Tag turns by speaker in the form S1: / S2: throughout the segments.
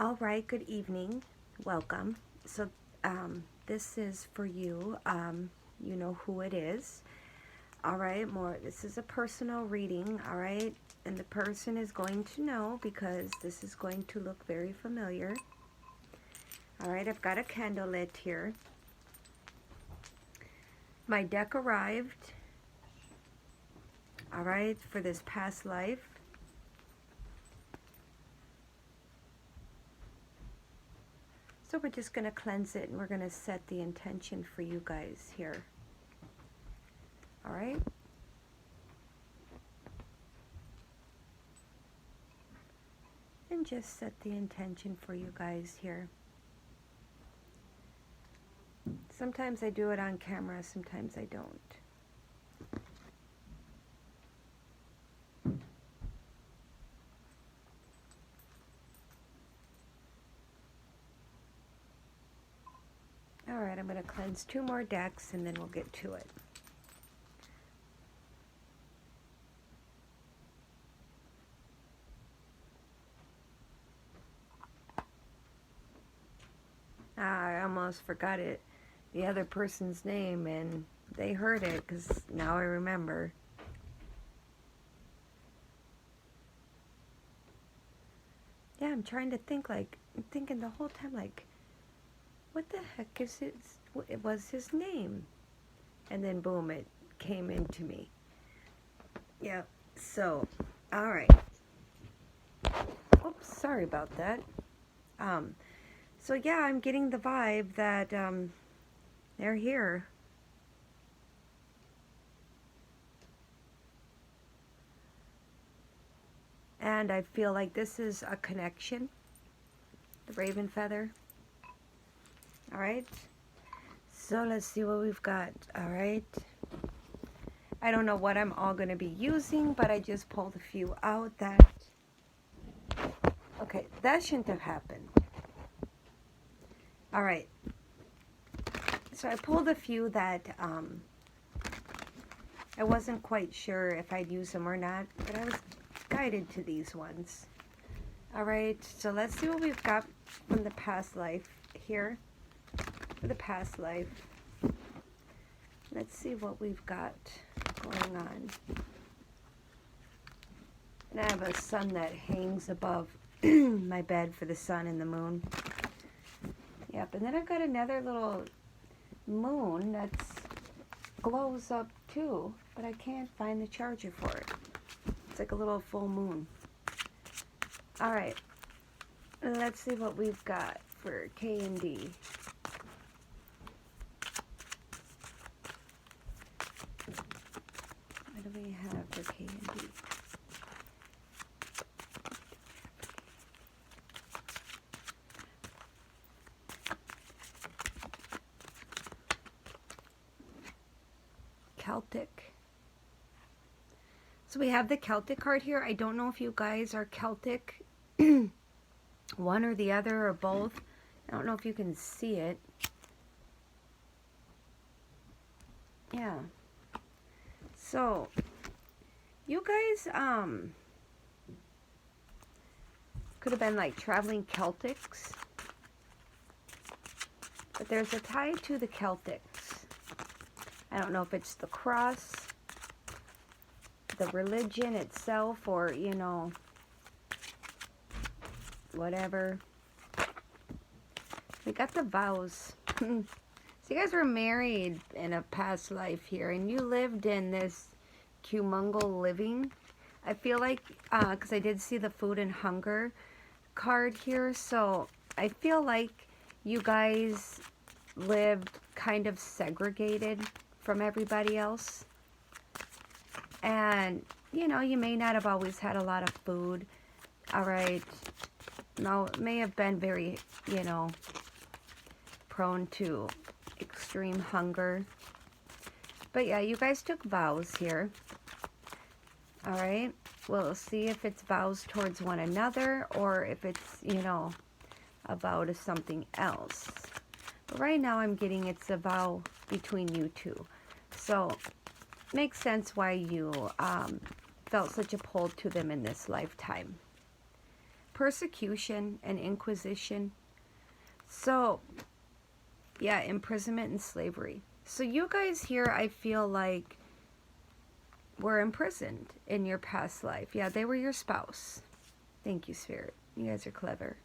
S1: All right, good evening. Welcome. So, this is for you. You know who it is. All right, this is a personal reading, all right? And the person is going to know because this is going to look very familiar. All right, I've got a candle lit here. My deck arrived, all right, for this past life. So we're just going to cleanse it and we're going to set the intention for you guys here. All right? And just set the intention for you guys here. Sometimes I do it on camera, sometimes I don't. All right, I'm going to cleanse 2 more decks and then we'll get to it. I almost forgot the other person's name, and they heard it because now I remember. Yeah, I'm trying to think, I'm thinking the whole time, what the heck is it was his name? And then boom, it came into me. Yeah, so, all right. Oops, sorry about that. So yeah, I'm getting the vibe that they're here. And I feel like this is a connection. The raven feather. All right. So let's see what we've got. All right. I don't know what I'm all going to be using, but I just pulled a few out that... Okay, that shouldn't have happened. All right. So I pulled a few that I wasn't quite sure if I'd use them or not, but I was guided to these ones. All right, so let's see what we've got from the past life here. For the past life. Let's see what we've got going on. And I have a sun that hangs above my bed for the sun and the moon. Yep, and then I've got another little moon that glows up too, but I can't find the charger for it. It's like a little full moon. All right, let's see what we've got for K and D. What do we have for K and D? Celtic. So we have the Celtic card here. I don't know if you guys are Celtic, one or the other or both. I don't know if you can see it. Yeah. So you guys could have been like traveling Celtics. But there's a tie to the Celtics. I don't know if it's the cross, the religion itself, or, you know, whatever. We got the vows. So you guys were married in a past life here, and you lived in this humongo living. I feel like, because I did see the food and hunger card here, so I feel like you guys lived kind of segregated from everybody else. And, you know, you may not have always had a lot of food. All right. No, it may have been very, you know, prone to extreme hunger. But yeah, you guys took vows here. All right. We'll see if it's vows towards one another or if it's, you know, a vow to something else. But right now I'm getting it's a vow between you two. So makes sense why you felt such a pull to them in this lifetime. persecution and inquisition. So, yeah, imprisonment and slavery. So you guys here, I feel like, were imprisoned in your past life. Yeah, they were your spouse. Thank you, Spirit. You guys are clever.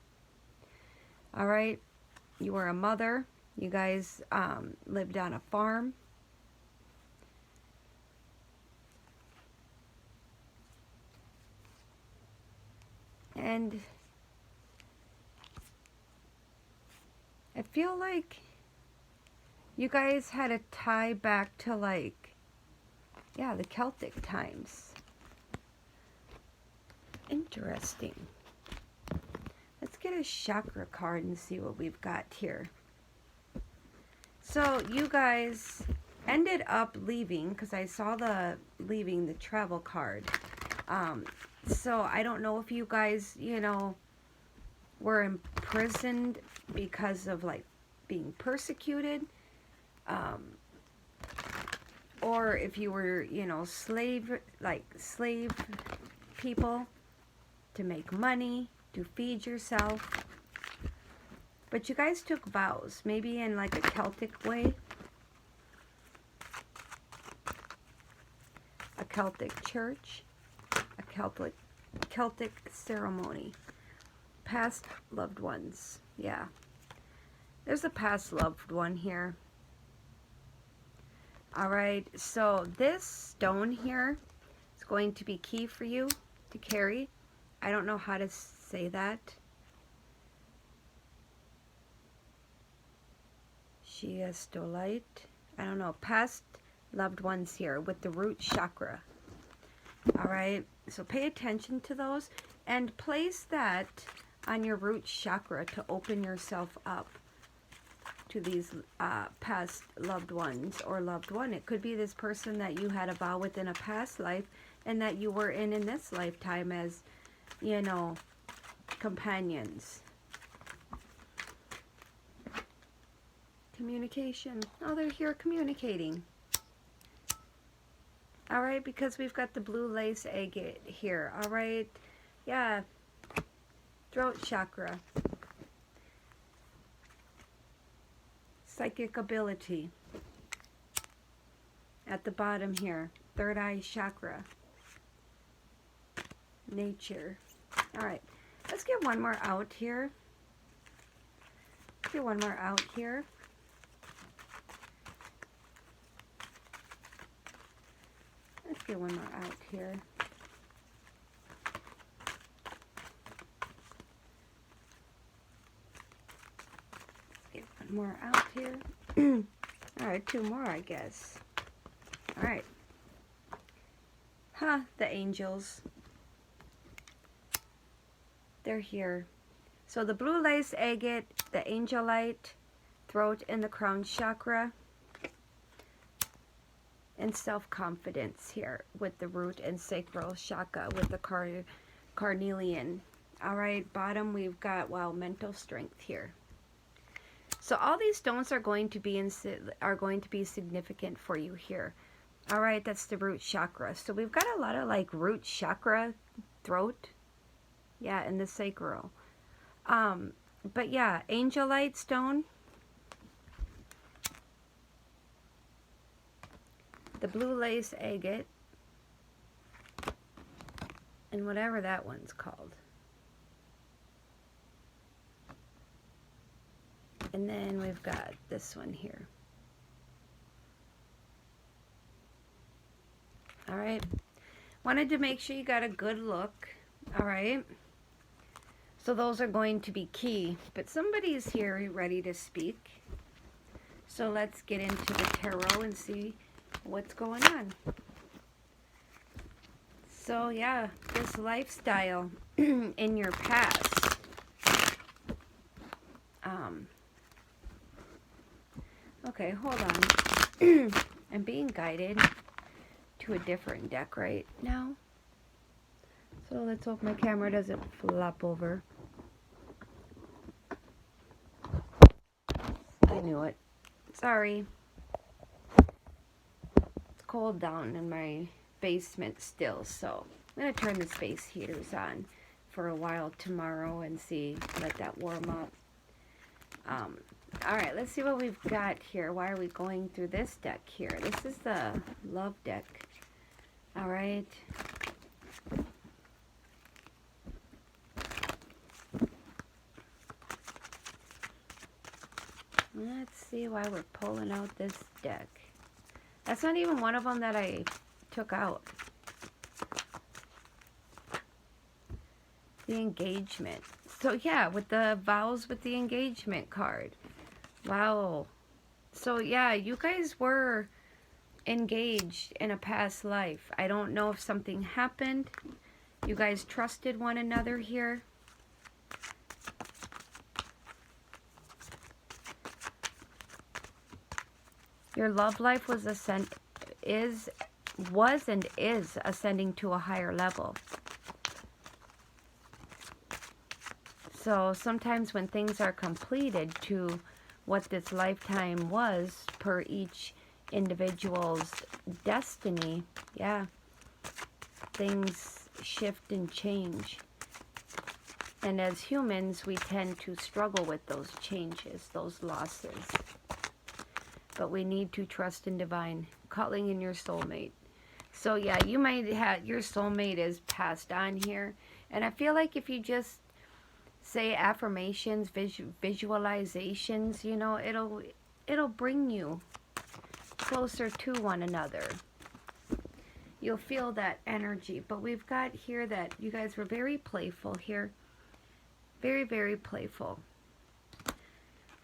S1: All right. You were a mother. You guys lived on a farm. And I feel like you guys had a tie back to, like, yeah, the Celtic times. Interesting. Let's get a chakra card and see what we've got here. So you guys ended up leaving, because I saw the leaving the travel card. So I don't know if you guys, you know, were imprisoned because of, like, being persecuted. Or if you were, you know, slave people to make money, to feed yourself. But you guys took vows, maybe in like a Celtic way. A Celtic church, a Celtic ceremony. Past loved ones, yeah. There's a past loved one here. All right, so this stone here is going to be key for you to carry. I don't know how to say that. Shiastolite. I don't know. Past loved ones here with the root chakra. All right, so pay attention to those and place that on your root chakra to open yourself up to these past loved ones or loved one. It could be this person that you had a vow with in a past life and that you were in this lifetime as, you know, companions. Communication. Oh, they're here communicating. All right, because we've got the blue lace agate here. All right, yeah, throat chakra. Psychic ability. At the bottom here, third eye chakra. Nature. All right, let's get one more out here. Let's get one more out here. Let's get one more out here. Let's get one more out here. All right, two more, I guess. All right. Huh, the angels. They're here. So the blue lace agate, the angelite, throat and the crown chakra, and self-confidence here with the root and sacral chakra with the carnelian. All right, bottom we've got, wow, mental strength here. So all these stones are going to be significant for you here. All right, that's the root chakra. So we've got a lot of like root chakra, throat, yeah, and the sacral. But yeah, angelite stone, the blue lace agate, and whatever that one's called. And then we've got this one here. All right. Wanted to make sure you got a good look. All right. So those are going to be key. But somebody's here ready to speak. So let's get into the tarot and see what's going on. So yeah, this lifestyle in your past. Okay, hold on. I'm being guided to a different deck right now. So let's hope my camera doesn't flop over. I knew it. Sorry. It's cold down in my basement still, so I'm going to turn the space heaters on for a while tomorrow and see, let that warm up. All right, let's see what we've got here. Why are we going through this deck here? This is the love deck. All right. Let's see why we're pulling out this deck. That's not even one of them that I took out. The engagement. So yeah, with the vows with the engagement card. Wow. So yeah, you guys were engaged in a past life. I don't know if something happened. You guys trusted one another here. Your love life was and is ascending to a higher level. So sometimes when things are completed to what this lifetime was per each individual's destiny, yeah, things shift and change. And as humans, we tend to struggle with those changes, those losses. But we need to trust in divine, calling in your soulmate. So yeah, you might have, your soulmate is passed on here. And I feel like if you just say affirmations, visualizations, you know, it'll bring you closer to one another. You'll feel that energy. But we've got here that you guys were very playful here. Very, very playful.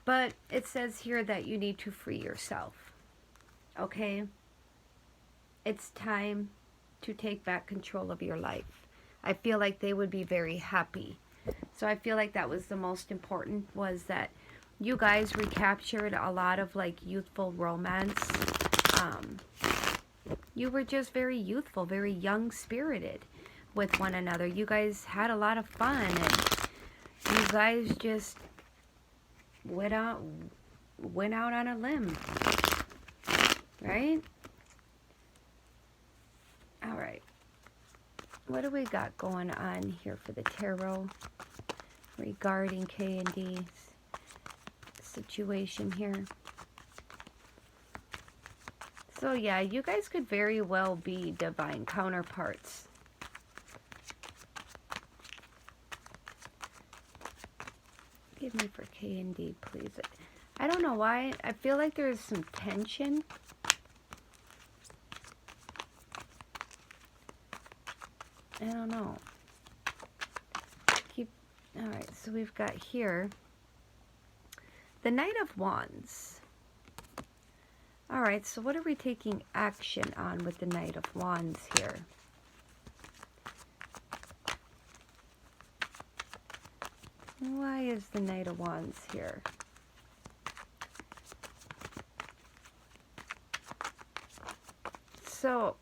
S1: But it says here that you need to free yourself. Okay? It's time to take back control of your life. I feel like they would be very happy. So I feel like that was the most important, was that you guys recaptured a lot of like youthful romance. You were just very youthful, very young-spirited with one another. You guys had a lot of fun, and you guys just went out on a limb, right? All right. What do we got going on here for the tarot regarding K&D's situation here? So yeah, you guys could very well be divine counterparts. Give me for K&D, please. I don't know why. I feel like there's some tension. I don't know. Alright, so we've got here the Knight of Wands. Alright, so what are we taking action on with the Knight of Wands here? Why is the Knight of Wands here? So,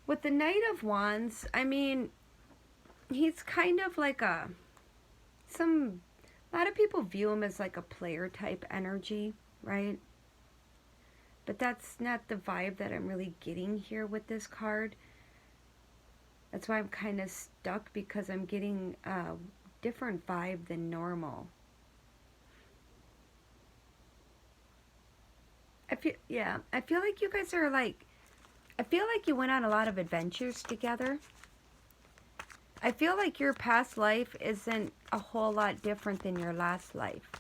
S1: with the Knight of Wands, I mean, he's kind of like a lot of people view him as like a player type energy, right? But that's not the vibe that I'm really getting here with this card. That's why I'm kind of stuck, because I'm getting a different vibe than normal. I feel like you guys are like, I feel like you went on a lot of adventures together. I feel like your past life isn't a whole lot different than your last life.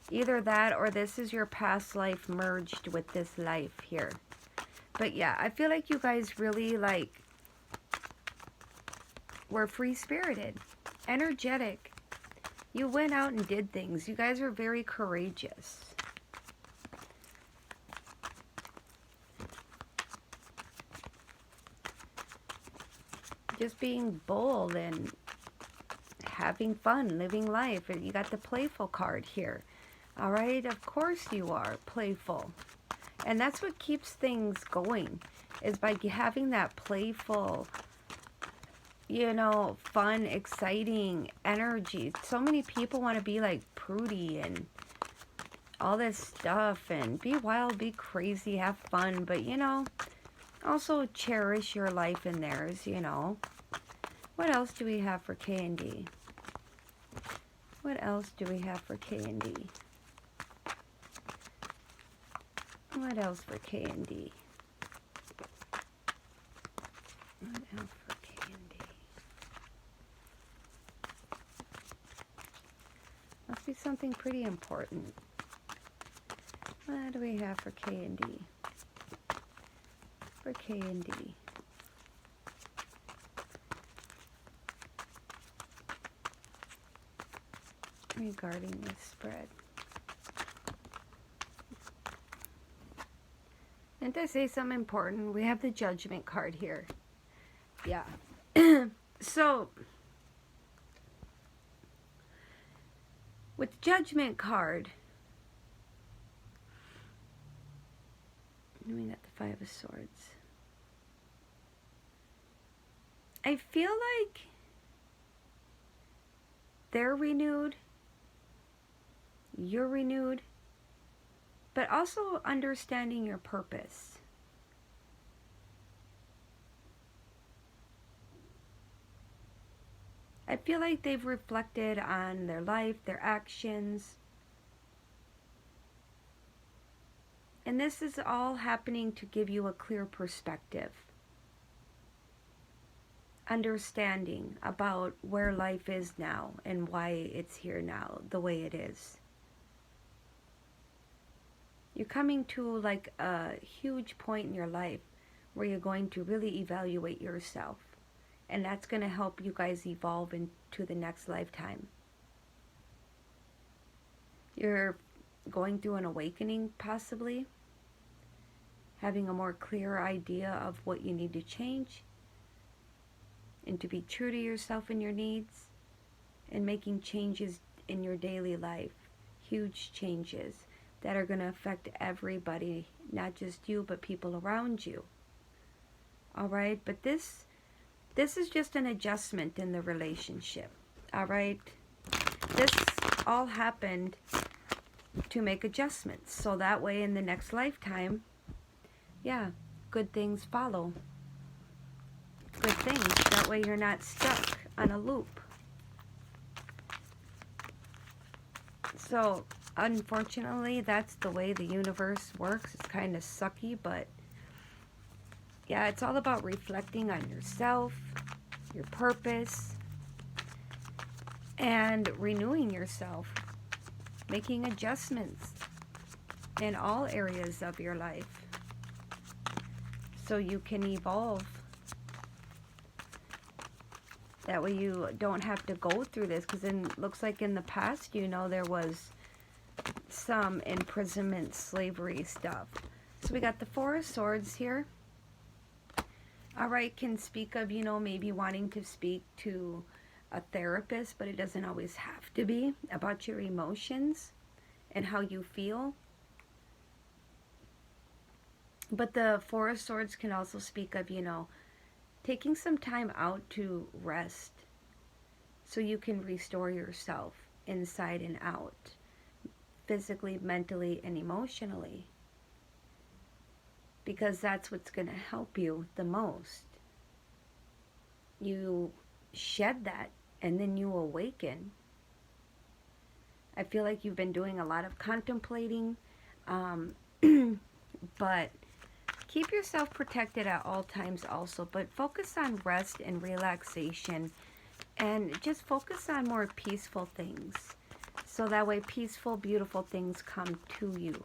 S1: Either that, or this is your past life merged with this life here. But yeah, I feel like you guys really like were free-spirited, energetic. You went out and did things. You guys were very courageous. Just being bold and having fun, living life. You got the playful card here. All right, of course you are playful. And that's what keeps things going, is by having that playful, you know, fun, exciting energy. So many people want to be like prudy and all this stuff and be wild, be crazy, have fun. But, you know, also cherish your life and theirs, you know. What else do we have for K and D? What else do we have for K and D? What else for K and D? What else for K and D? Must be something pretty important. What do we have for K and D? For K and D. Regarding this spread. And to say something important, we have the Judgment card here. Yeah. So, with the Judgment card, we got the Five of Swords. I feel like they're renewed, you're renewed, but also understanding your purpose. I feel like they've reflected on their life, their actions. And this is all happening to give you a clear perspective. Understanding about where life is now and why it's here now, the way it is. You're coming to like a huge point in your life where you're going to really evaluate yourself. And that's going to help you guys evolve into the next lifetime. You're going through an awakening, possibly. Having a more clear idea of what you need to change. And to be true to yourself and your needs. And making changes in your daily life. Huge changes that are going to affect everybody. Not just you, but people around you. Alright? But this is just an adjustment in the relationship. Alright? This all happened to make adjustments. So that way in the next lifetime, yeah, good things follow. Good things. That way you're not stuck on a loop. So, unfortunately, that's the way the universe works. It's kind of sucky, but yeah, it's all about reflecting on yourself, your purpose, and renewing yourself. Making adjustments in all areas of your life so you can evolve. That way you don't have to go through this, because it looks like in the past, you know, there was some imprisonment, slavery stuff. So we got the Four of Swords here. Alright, can speak of, you know, maybe wanting to speak to a therapist, but it doesn't always have to be, about your emotions and how you feel. But the Four of Swords can also speak of, you know, taking some time out to rest so you can restore yourself inside and out, physically, mentally, and emotionally. Because that's what's going to help you the most. You shed that and then you awaken. I feel like you've been doing a lot of contemplating, but keep yourself protected at all times also. But focus on rest and relaxation, and just focus on more peaceful things. So that way peaceful, beautiful things come to you.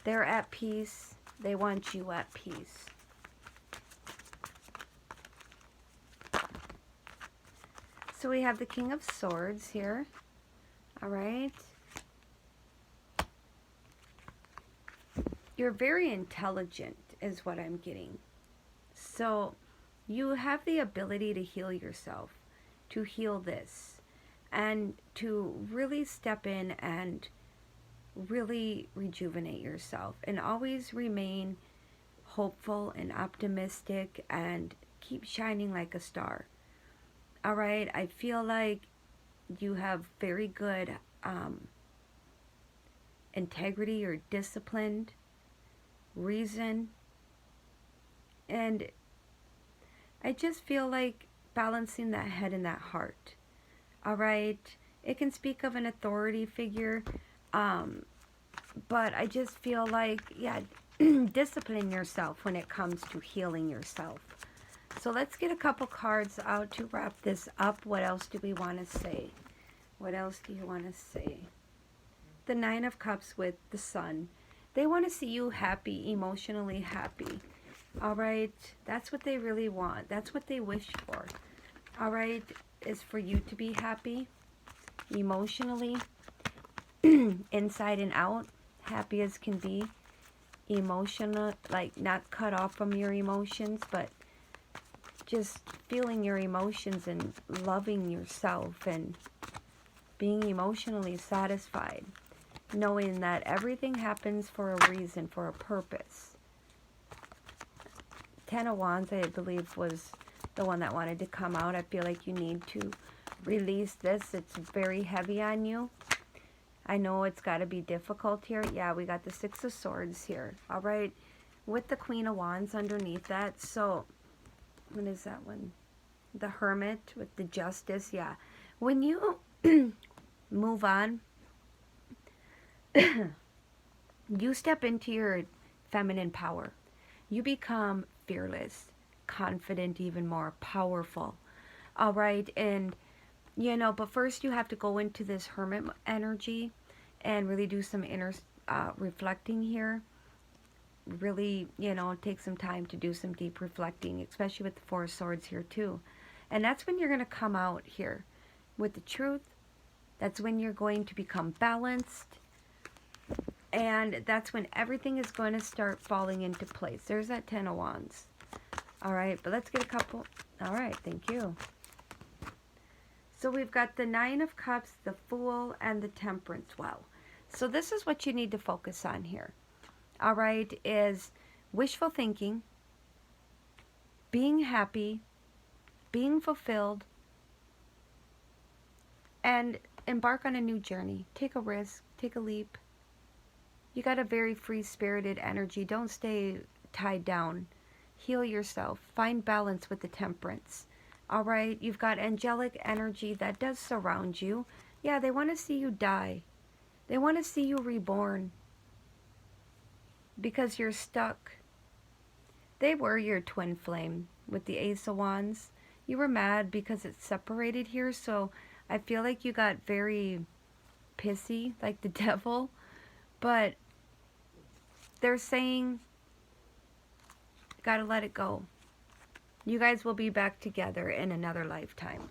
S1: They're at peace. They want you at peace. So we have the King of Swords here. Alright. You're very intelligent is what I'm getting. So you have the ability to heal yourself, to heal this, and to really step in and really rejuvenate yourself, and always remain hopeful and optimistic and keep shining like a star. Alright, I feel like you have very good integrity or disciplined reason, and I just feel like balancing that head and that heart. All right. It can speak of an authority figure. But I just feel like, yeah, discipline yourself when it comes to healing yourself. So let's get a couple cards out to wrap this up. What else do we want to say? What else do you want to say? The Nine of Cups with the Sun. They want to see you happy, emotionally happy. All right? That's what they really want. That's what they wish for. All right? Is for you to be happy, emotionally, inside and out, happy as can be, emotional, like not cut off from your emotions, but just feeling your emotions and loving yourself and being emotionally satisfied, knowing that everything happens for a reason, for a purpose. Ten of Wands, I believe, was the one that wanted to come out. I feel like you need to release this. It's very heavy on you. I know it's got to be difficult here. Yeah, we got the Six of Swords here. All right. With the Queen of Wands underneath that. So, what is that one? The Hermit with the Justice. Yeah. When you move on, you step into your feminine power. You become fearless, confident, even more powerful. All right. And, you know, but first you have to go into this Hermit energy and really do some inner reflecting here. Really, you know, take some time to do some deep reflecting, especially with the Four of Swords here too. And that's when you're going to come out here with the truth. That's when you're going to become balanced. And that's when everything is going to start falling into place. There's that Ten of Wands. All right, but let's get a couple. All right, thank you. So we've got the Nine of Cups, the Fool, and the Temperance. Wow. So this is what you need to focus on here. All right, is wishful thinking, being happy, being fulfilled, and embark on a new journey. Take a risk, take a leap. You got a very free-spirited energy. Don't stay tied down. Heal yourself. Find balance with the Temperance. All right, you've got angelic energy that does surround you. Yeah, they want to see you die. They want to see you reborn because you're stuck. They were your twin flame with the Ace of Wands. You were mad because it's separated here, so I feel like you got very pissy, like the devil. But they're saying, gotta let it go. You guys will be back together in another lifetime.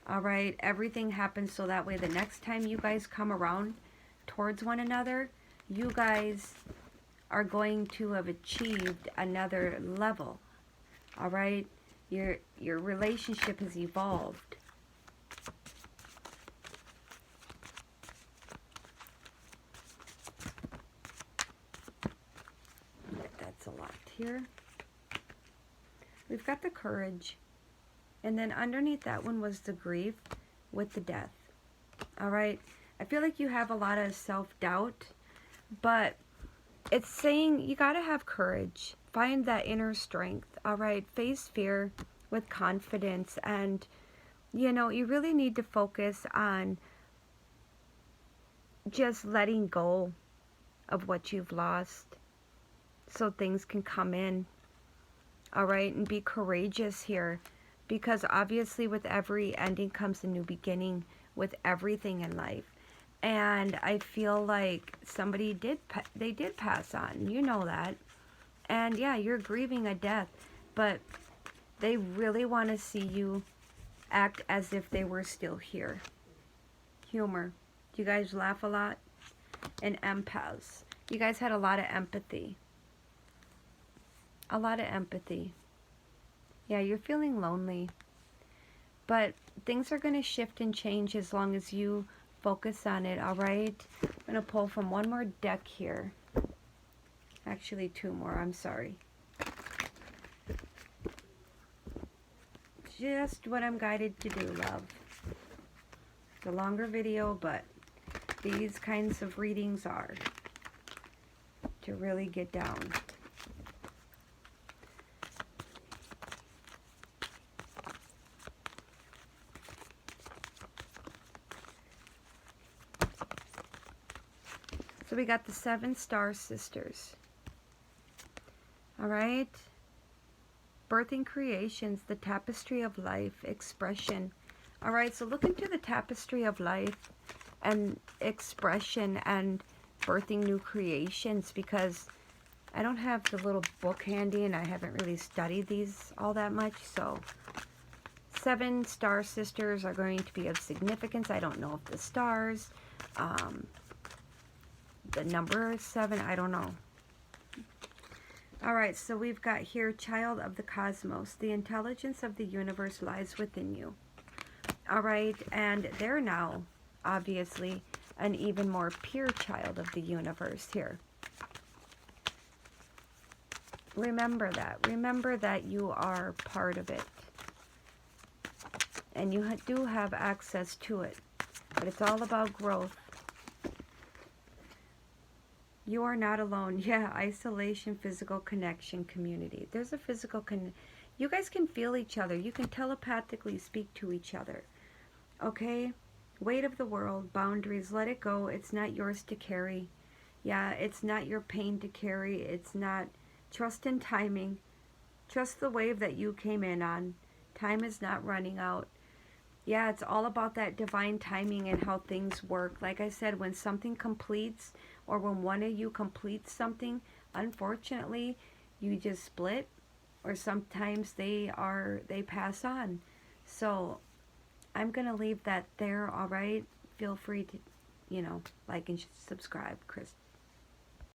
S1: All right, everything happens so that way the next time you guys come around towards one another, you guys are going to have achieved another level. All right, your relationship has evolved. That's a lot here. We've got the Courage. And then underneath that one was the Grief with the Death. All right. I feel like you have a lot of self-doubt, but it's saying you got to have courage. Find that inner strength. All right. Face fear with confidence. And, you know, you really need to focus on just letting go of what you've lost so things can come in. All right. And be courageous here. Because obviously with every ending comes a new beginning with everything in life. And I feel like somebody did pass on. You know that. And yeah, you're grieving a death. But they really want to see you act as if they were still here. Humor. Do you guys laugh a lot? And empaths. You guys had a lot of empathy. A lot of empathy. Yeah, you're feeling lonely, but things are going to shift and change as long as you focus on it, all right? I'm going to pull from one more deck here. Actually, two more, I'm sorry. Just what I'm guided to do, love. It's a longer video, but these kinds of readings are to really get down. So we got the 7 star sisters. All right. Birthing creations, the tapestry of life, expression. All right, so look into the tapestry of life and expression and birthing new creations, because I don't have the little book handy and I haven't really studied these all that much. So 7 star sisters are going to be of significance. I don't know if the stars, the number 7, I don't know. All right, so we've got here, child of the cosmos. The intelligence of the universe lies within you. All right, and they're now, obviously, an even more pure child of the universe here. Remember that. Remember that you are part of it. And you do have access to it. But it's all about growth. You are not alone. Yeah, isolation, physical connection, community. There's a physical you guys can feel each other. You can telepathically speak to each other. Okay? Weight of the world, boundaries, let it go. It's not yours to carry. Yeah, it's not your pain to carry. It's not. Trust in timing. Trust the wave that you came in on. Time is not running out. Yeah, it's all about that divine timing and how things work. Like I said, when something completes, or when one of you completes something, unfortunately, you just split, or sometimes they pass on. So I'm going to leave that there, all right? Feel free to, like and subscribe, Chris.